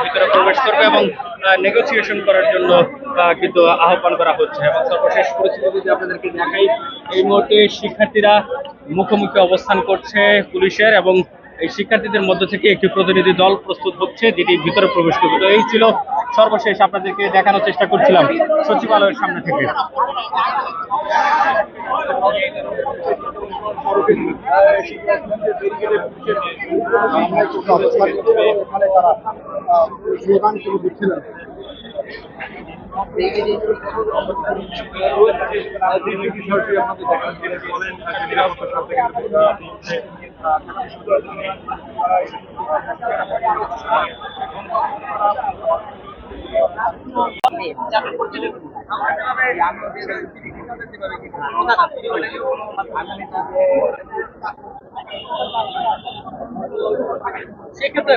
ভিতরে প্রবেশ করবে এবং নেগোসিয়েশন করার জন্য কিন্তু আহ্বান করা হচ্ছে। এবং সর্বশেষ পরিস্থিতি যদি আপনাদেরকে দেখাই, এই মুহূর্তে শিক্ষার্থীরা মুখোমুখি অবস্থান করছে পুলিশের, এবং এই শিক্ষার্থীদের মধ্য থেকে একটি প্রতিনিধি দল প্রস্তুত হচ্ছে যেটি ভিতরে প্রবেশ করবে। তো এই ছিল সর্বশেষ আপনাদেরকে দেখানোর চেষ্টা করছিলাম সচিবালয়ের সামনে থেকে। সেক্ষেত্রে